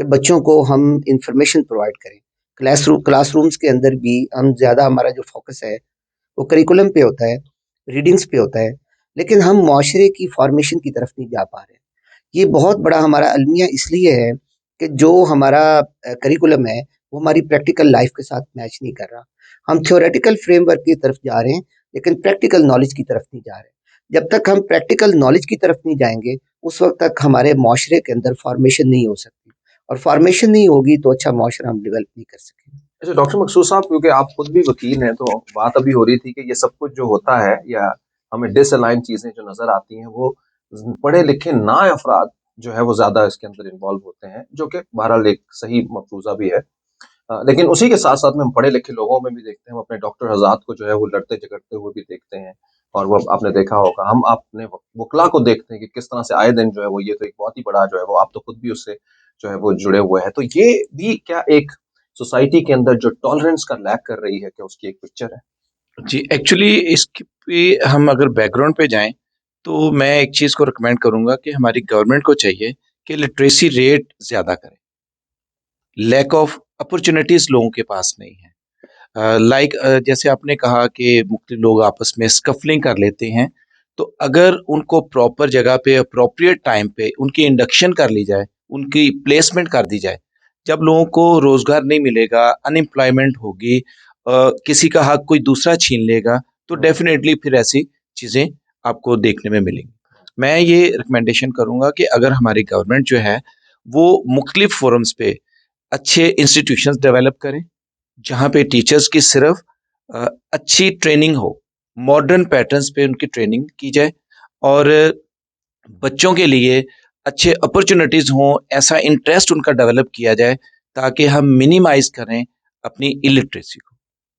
کہ بچوں کو ہم انفارمیشن پرووائڈ کریں. کلاس رومز کے اندر بھی ہم زیادہ ہمارا جو فوکس ہے وہ کریکولم پہ ہوتا ہے, ریڈنگز پہ ہوتا ہے, لیکن ہم معاشرے کی فارمیشن کی طرف نہیں جا پا رہے. یہ بہت بڑا ہمارا المیہ اس لیے ہے کہ جو ہمارا کریکولم ہے وہ ہماری پریکٹیکل لائف کے ساتھ میچ نہیں کر رہا. ہم تھیوریٹیکل فریم ورک کی طرف جا رہے ہیں لیکن پریکٹیکل نالج کی طرف نہیں جا رہے. جب تک ہم پریکٹیکل نالج کی طرف نہیں جائیں گے اس وقت تک ہمارے معاشرے کے اندر فارمیشن نہیں ہو سکتی, اور فارمیشن نہیں ہوگی تو اچھا معاشرہ ہم ڈیولپ نہیں کر سکیں. اچھا ڈاکٹر مقصود صاحب، کیونکہ آپ خود بھی وکیل ہیں تو بات ابھی ہو رہی تھی کہ یہ سب کچھ جو ہوتا ہے یا ہمیں ڈس الائن چیزیں جو نظر آتی ہیں وہ پڑھے لکھے نا افراد جو ہے وہ زیادہ اس کے اندر انوالو ہوتے ہیں، جو کہ بہرحال ایک صحیح مفروضہ بھی ہے. لیکن اسی کے ساتھ ساتھ میں ہم پڑھے لکھے لوگوں میں بھی دیکھتے ہیں، ہم اپنے ڈاکٹر حضرات کو جو ہے وہ لڑتے جھگڑتے ہوئے بھی دیکھتے ہیں، اور وہ آپ نے دیکھا ہوگا ہم اپنے وکلا کو دیکھتے ہیں کہ کس طرح سے آئے دن جو ہے وہ، یہ تو ایک بہت ہی بڑا جو ہے وہ، آپ تو خود بھی اس سے جو ہے وہ جڑے ہوئے ہیں. تو یہ بھی کیا ایک سوسائٹی کے اندر جو ٹالرنس کا لیک کر رہی ہے کہ اس کی ایک پکچر ہے؟ جی ایکچولی اس پہ ہم اگر بیک گراؤنڈ پہ جائیں تو میں ایک چیز کو ریکمینڈ کروں گا کہ ہماری گورنمنٹ کو چاہیے کہ لٹریسی ریٹ زیادہ کرے. لیک آف اپرچونیٹیز لوگوں کے پاس نہیں ہے. لائک جیسے آپ نے کہا کہ مختلف لوگ آپس میں اسکفلنگ کر لیتے ہیں، تو اگر ان کو پراپر جگہ پہ اپروپریٹ ٹائم پہ ان کی انڈکشن کر لی جائے، ان کی پلیسمنٹ کر دی جائے، جب لوگوں کو روزگار نہیں ملے گا، ان امپلائمنٹ ہوگی، کسی کا حق کوئی دوسرا چھین لے گا، تو ڈیفینیٹلی پھر ایسی چیزیں آپ کو دیکھنے میں ملیں گی. میں یہ ریکمینڈیشن کروں گا کہ اگر ہماری گورنمنٹ جو ہے وہ مختلف فورمز پہ اچھے انسٹیٹیوشنز ڈیولپ کریں جہاں پہ ٹیچرز کی صرف اچھی ٹریننگ ہو، ماڈرن پیٹرنز پہ ان کی ٹریننگ کی جائے، اور بچوں کے لیے اچھے اپرچونٹیز ہوں، ایسا انٹرسٹ ان کا ڈیولپ کیا جائے تاکہ ہم منیمائز کریں اپنی الٹریسی کو.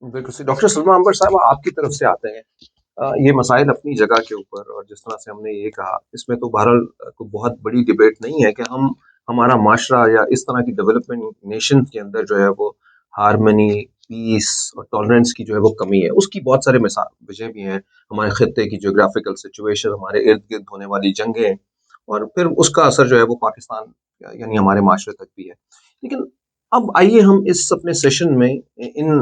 بالکل. ڈاکٹر سلمیٰ عنبر صاحب آپ کی طرف سے آتے ہیں. یہ مسائل اپنی جگہ کے اوپر، اور جس طرح سے ہم نے یہ کہا اس میں تو بہرحال کوئی بہت بڑی ڈبیٹ نہیں ہے کہ ہمارا معاشرہ یا اس طرح کی ڈیولپمنٹ نیشن کے اندر جو ہے وہ ہارمنی، پیس اور ٹالرنس کی جو ہے وہ کمی ہے. اس کی بہت سارے وجہ بھی ہیں، ہمارے خطے کی جیوگرافیکل سچویشن، ہمارے ارد گرد ہونے والی جنگیں، اور پھر اس کا اثر جو ہے وہ پاکستان یعنی ہمارے معاشرے تک بھی ہے. لیکن اب آئیے ہم اس اپنے سیشن میں ان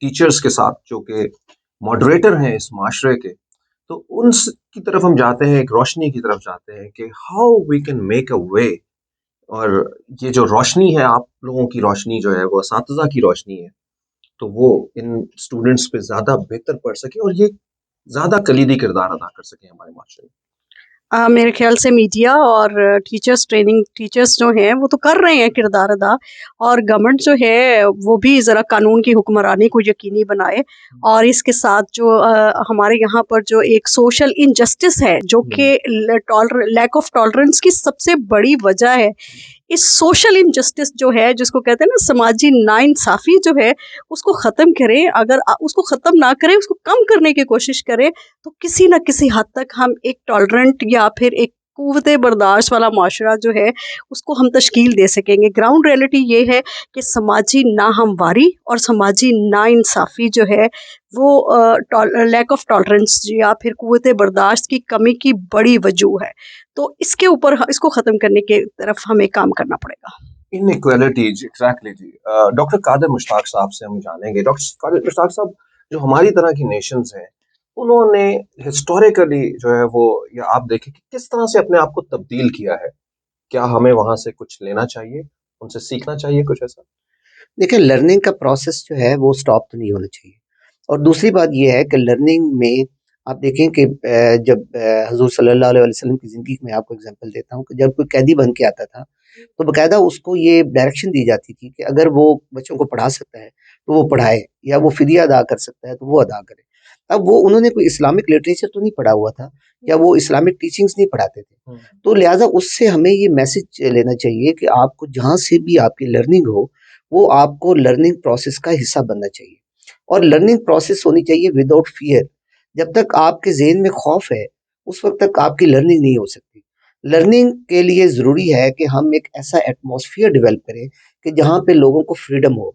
ٹیچرز کے ساتھ جو کہ ماڈریٹر ہیں اس معاشرے کے، تو ان کی طرف ہم جاتے ہیں، ایک روشنی کی طرف جاتے ہیں کہ how we can make a way. اور یہ جو روشنی ہے، آپ لوگوں کی روشنی جو ہے وہ اساتذہ کی روشنی ہے، تو وہ ان اسٹوڈنٹس پہ زیادہ بہتر پڑ سکے اور یہ زیادہ کلیدی کردار ادا کر سکیں ہمارے معاشرے میں. میرے خیال سے میڈیا اور ٹیچرس جو ہیں وہ تو کر رہے ہیں کردار ادا، اور گورنمنٹ جو ہے وہ بھی ذرا قانون کی حکمرانی کو یقینی بنائے. اور اس کے ساتھ جو ہمارے یہاں پر جو ایک سوشل انجسٹس ہے جو کہ لیک آف ٹالرنس کی سب سے بڑی وجہ ہے، اس سوشل انجسٹس جو ہے جس کو کہتے ہیں نا سماجی ناانصافی جو ہے، اس کو ختم کریں. اگر اس کو ختم نہ کریں، اس کو کم کرنے کی کوشش کریں، تو کسی نہ کسی حد تک ہم ایک ٹالرنٹ یا پھر ایک قوت برداشت والا معاشرہ جو ہے اس کو ہم تشکیل دے سکیں گے. گراؤنڈ ریئلٹی یہ ہے کہ سماجی ناہمواری اور سماجی ناانصافی جو ہے وہ لیک آف ٹالرنس یا پھر قوت برداشت کی کمی کی بڑی وجوہ ہے. تو اس کے اوپر اس کو ختم کرنے کی طرف ہمیں کام کرنا پڑے گا. ان ایکویلٹی، ایگزیکٹلی جی. ڈاکٹر قادر مشتاق صاحب سے ہم جانیں گے. ڈاکٹر قادر مشتاق صاحب، جو ہماری طرح کی نیشنز ہیں انہوں نے ہسٹوریکلی جو ہے وہ، یا آپ دیکھیں کہ کس طرح سے اپنے آپ کو تبدیل کیا ہے، کیا ہمیں وہاں سے کچھ لینا چاہیے، ان سے سیکھنا چاہیے کچھ ایسا؟ دیکھیں لرننگ کا پروسیس جو ہے وہ سٹاپ تو نہیں ہونا چاہیے. اور دوسری بات یہ ہے کہ لرننگ میں آپ دیکھیں کہ جب حضور صلی اللہ علیہ وسلم کی زندگی میں آپ کو اگزامپل دیتا ہوں کہ جب کوئی قیدی بن کے آتا تھا تو باقاعدہ اس کو یہ ڈائریکشن دی جاتی تھی کہ اگر وہ بچوں کو پڑھا سکتا ہے تو وہ پڑھائے، یا وہ فدیہ ادا کر سکتا ہے تو وہ ادا کرے. اب وہ انہوں نے کوئی اسلامک لٹریچر تو نہیں پڑھا ہوا تھا، یا وہ اسلامک ٹیچنگز نہیں پڑھاتے تھے. تو لہٰذا اس سے ہمیں یہ میسج لینا چاہیے کہ آپ کو جہاں سے بھی آپ کی لرننگ ہو وہ آپ کو لرننگ پروسیس کا حصہ بننا چاہیے، اور لرننگ پروسیس ہونی چاہیے وداؤٹ فیئر. جب تک آپ کے ذہن میں خوف ہے اس وقت تک آپ کی لرننگ نہیں ہو سکتی. لرننگ کے لیے ضروری ہے کہ ہم ایک ایسا ایٹماسفیئر ڈیولپ کریں کہ جہاں پہ لوگوں کو فریڈم ہو،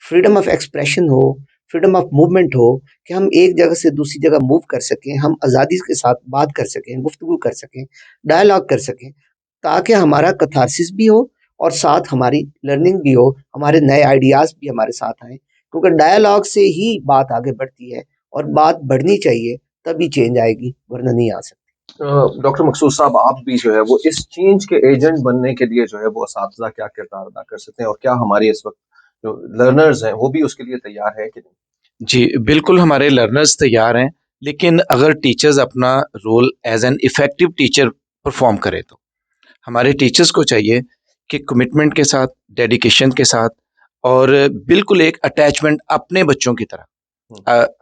فریڈم آف ایکسپریشن ہو، فریڈم آف موومنٹ ہو، کہ ہم ایک جگہ سے دوسری جگہ موو کر سکیں، ہم آزادی کے ساتھ بات کر سکیں، گفتگو کر سکیں، ڈائلاگ کر سکیں، تاکہ ہمارا کتھارسس بھی ہو اور ساتھ ہماری لرننگ بھی ہو, ہمارے نئے آئیڈیاز بھی ہمارے ساتھ آئیں, کیونکہ ڈائلاگ سے ہی بات آگے بڑھتی ہے, اور بات بڑھنی چاہیے تبھی چینج آئے گی, ورنہ نہیں آ سکتی. ڈاکٹر مقصود صاحب، آپ بھی جو ہے وہ اس چینج کے ایجنٹ بننے کے لیے جو ہے وہ اساتذہ کیا کردار ادا کر سکتے ہیں، اور کیا ہماری اس وقت جو لرنرز ہیں وہ بھی اس کے لیے تیار ہے کہ نہیں؟ جی بالکل، ہمارے لرنرز تیار ہیں، لیکن اگر ٹیچرز اپنا role as an effective teacher perform کرے تو ہمارے ٹیچرز کو چاہیے کہ کمٹمنٹ کے ساتھ، ڈیڈیکیشن کے ساتھ، اور بالکل ایک اٹیچمنٹ اپنے بچوں کی طرح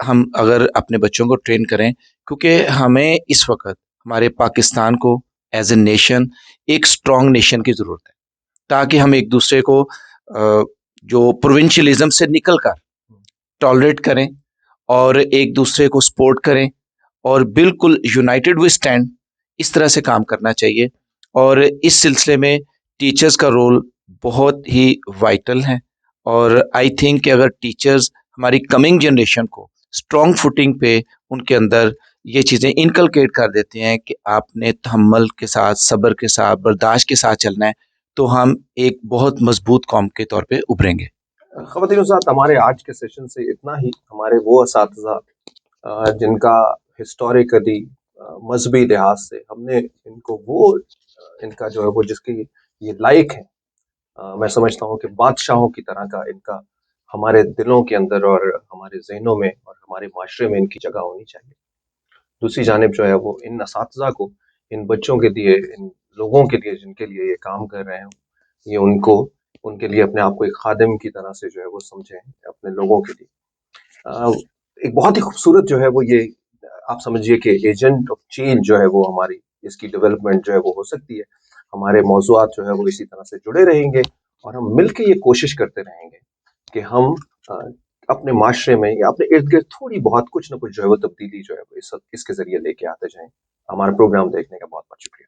ہم اگر اپنے بچوں کو ٹرین کریں، کیونکہ ہمیں اس وقت ہمارے پاکستان کو ایز اے نیشن ایک اسٹرانگ نیشن کی ضرورت ہے، تاکہ ہم ایک دوسرے کو جو پروونشلزم سے نکل کر ٹالریٹ کریں اور ایک دوسرے کو سپورٹ کریں، اور بالکل یونائٹڈ وی اسٹینڈ، اس طرح سے کام کرنا چاہیے. اور اس سلسلے میں ٹیچرز کا رول بہت ہی وائٹل ہے، اور آئی تھنک کہ اگر ٹیچرز ہماری کمنگ جنریشن کو اسٹرانگ فوٹنگ پہ ان کے اندر یہ چیزیں انکلکیٹ کر دیتے ہیں کہ آپ نے تحمل کے ساتھ، صبر کے ساتھ، برداشت کے ساتھ چلنا ہے، تو ہم ایک بہت مضبوط قوم کے طور پہ ابھریں گے. خواتین و حضرات، ہمارے آج کے سیشن سے اتنا ہی. ہمارے وہ اساتذہ جن کا ہسٹوریکلی مذہبی لحاظ سے ہم نے ان کو وہ ان کا جو ہے وہ جس کی یہ لائق ہے، میں سمجھتا ہوں کہ بادشاہوں کی طرح کا ان کا ہمارے دلوں کے اندر اور ہمارے ذہنوں میں اور ہمارے معاشرے میں ان کی جگہ ہونی چاہیے. دوسری جانب جو ہے وہ ان اساتذہ کو، ان بچوں کے لیے، ان لوگوں کے لیے جن کے لیے یہ کام کر رہے ہیں، یہ ان کے لیے اپنے آپ کو ایک خادم کی طرح سے جو ہے وہ سمجھیں اپنے لوگوں کے لیے. ایک بہت ہی خوبصورت جو ہے وہ یہ آپ سمجھیے کہ ایجنٹ آف چینج جو ہے وہ ہماری اس کی ڈیولپمنٹ جو ہے وہ ہو سکتی ہے. ہمارے موضوعات جو ہے وہ اسی طرح سے جڑے رہیں گے، اور ہم مل کے یہ کوشش کرتے رہیں گے کہ ہم اپنے معاشرے میں یا اپنے ارد گرد تھوڑی بہت کچھ نہ کچھ جو ہے وہ تبدیلی جو ہے وہ اس کے ذریعے لے کے آتے جائیں. ہمارا پروگرام دیکھنے کا بہت بہت شکریہ.